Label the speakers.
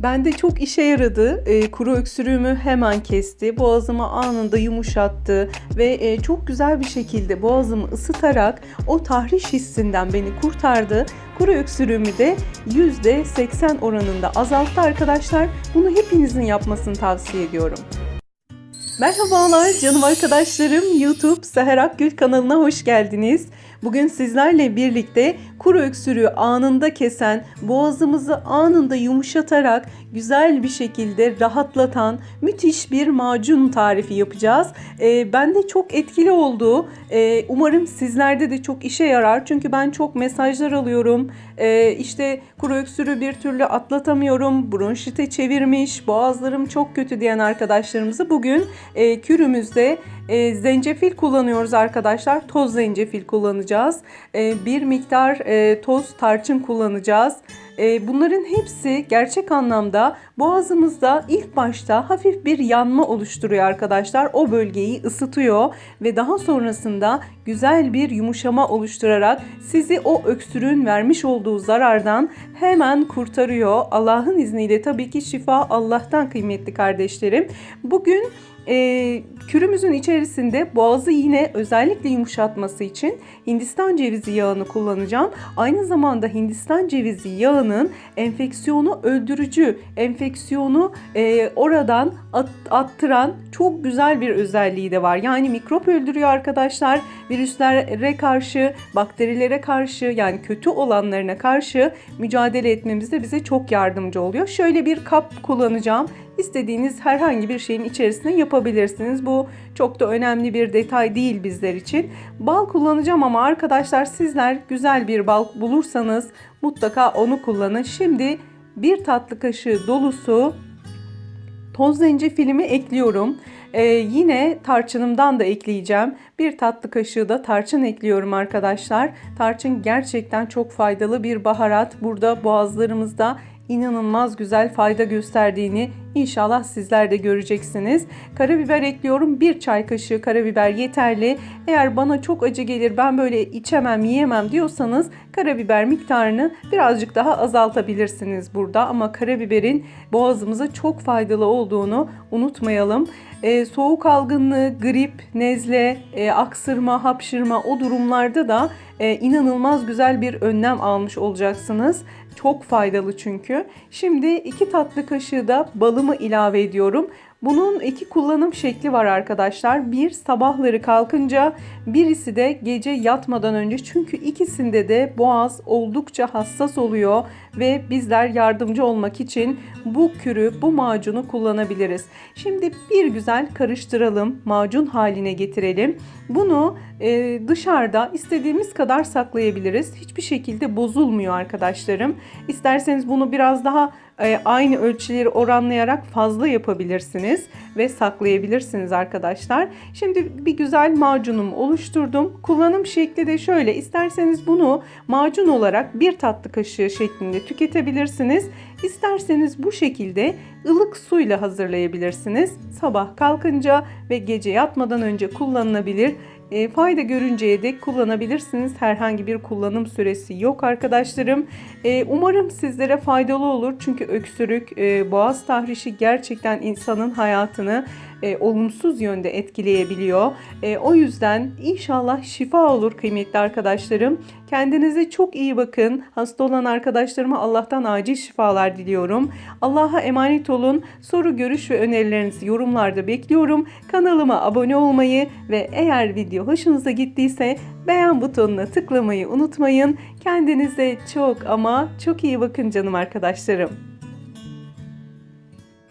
Speaker 1: Bende çok işe yaradı. Kuru öksürüğümü hemen kesti. Boğazımı anında yumuşattı ve çok güzel bir şekilde boğazımı ısıtarak o tahriş hissinden beni kurtardı. Kuru öksürüğümü de %80 oranında azalttı arkadaşlar. Bunu hepinizin yapmasını tavsiye ediyorum. Merhabalar canım arkadaşlarım, YouTube Seher Akgül kanalına hoş geldiniz. Bugün sizlerle birlikte kuru öksürüğü anında kesen, boğazımızı anında yumuşatarak güzel bir şekilde rahatlatan müthiş bir macun tarifi yapacağız. Bende çok etkili oldu. Umarım sizlerde de çok işe yarar. Çünkü ben çok mesajlar alıyorum. İşte kuru öksürüğü bir türlü atlatamıyorum, bronşite çevirmiş, boğazlarım çok kötü diyen arkadaşlarımızı bugün kürümüzde zencefil kullanıyoruz arkadaşlar. Toz zencefil kullanacağız. Bir miktar toz tarçın kullanacağız. Bunların hepsi gerçek anlamda boğazımızda ilk başta hafif bir yanma oluşturuyor arkadaşlar. O bölgeyi ısıtıyor ve daha sonrasında güzel bir yumuşama oluşturarak sizi o öksürüğün vermiş olduğu zarardan hemen kurtarıyor. Allah'ın izniyle tabii ki şifa Allah'tan kıymetli kardeşlerim. Bugün kürümüzün içerisinde boğazı yine özellikle yumuşatması için Hindistan cevizi yağını kullanacağım. Aynı zamanda Hindistan cevizi yağının enfeksiyonu öldürücü, enfeksiyonu oradan attıran çok güzel bir özelliği de var. Yani mikrop öldürüyor arkadaşlar. Virüslere karşı, bakterilere karşı, yani kötü olanlarına karşı mücadele etmemizde bize çok yardımcı oluyor. Şöyle bir kap kullanacağım. İstediğiniz herhangi bir şeyin içerisine yapabilirsiniz. Bu çok da önemli bir detay değil bizler için. Bal kullanacağım ama arkadaşlar sizler güzel bir bal bulursanız mutlaka onu kullanın. Şimdi bir tatlı kaşığı dolusu toz zencefilimi ekliyorum. Yine tarçınımdan da ekleyeceğim. Bir tatlı kaşığı da tarçın ekliyorum arkadaşlar. Tarçın gerçekten çok faydalı bir baharat. Burada boğazlarımızda inanılmaz güzel fayda gösterdiğini İnşallah sizler de göreceksiniz. Karabiber ekliyorum. 1 çay kaşığı karabiber yeterli. Eğer bana çok acı gelir, ben böyle içemem, yiyemem diyorsanız karabiber miktarını birazcık daha azaltabilirsiniz burada. Ama karabiberin boğazımıza çok faydalı olduğunu unutmayalım. Soğuk algınlığı, grip, nezle, aksırma, hapşırma, o durumlarda da inanılmaz güzel bir önlem almış olacaksınız. Çok faydalı çünkü. Şimdi 2 tatlı kaşığı da balımı ilave ediyorum. Bunun 2 kullanım şekli var arkadaşlar. Bir sabahları kalkınca, birisi de gece yatmadan önce. Çünkü ikisinde de boğaz oldukça hassas oluyor ve bizler yardımcı olmak için bu kürü, bu macunu kullanabiliriz. Şimdi bir güzel karıştıralım, macun haline getirelim. Bunu dışarıda istediğimiz kadar saklayabiliriz. Hiçbir şekilde bozulmuyor arkadaşlarım. İsterseniz bunu biraz daha aynı ölçüleri oranlayarak fazla yapabilirsiniz ve saklayabilirsiniz arkadaşlar. Şimdi bir güzel macunumu oluşturdum. Kullanım şekli de şöyle. İsterseniz bunu macun olarak 1 tatlı kaşığı şeklinde tüketebilirsiniz. İsterseniz bu şekilde ılık suyla hazırlayabilirsiniz. Sabah kalkınca ve gece yatmadan önce kullanılabilir. Fayda görünceye dek kullanabilirsiniz. Herhangi bir kullanım süresi yok arkadaşlarım. Umarım sizlere faydalı olur. Çünkü öksürük, boğaz tahrişi gerçekten insanın hayatını olumsuz yönde etkileyebiliyor. O yüzden inşallah şifa olur kıymetli arkadaşlarım. Kendinize çok iyi bakın. Hasta olan arkadaşlarıma Allah'tan acil şifalar diliyorum. Allah'a emanet olun. Soru, görüş ve önerilerinizi yorumlarda bekliyorum. Kanalıma abone olmayı ve eğer video hoşunuza gittiyse beğen butonuna tıklamayı unutmayın. Kendinize çok ama çok iyi bakın canım arkadaşlarım.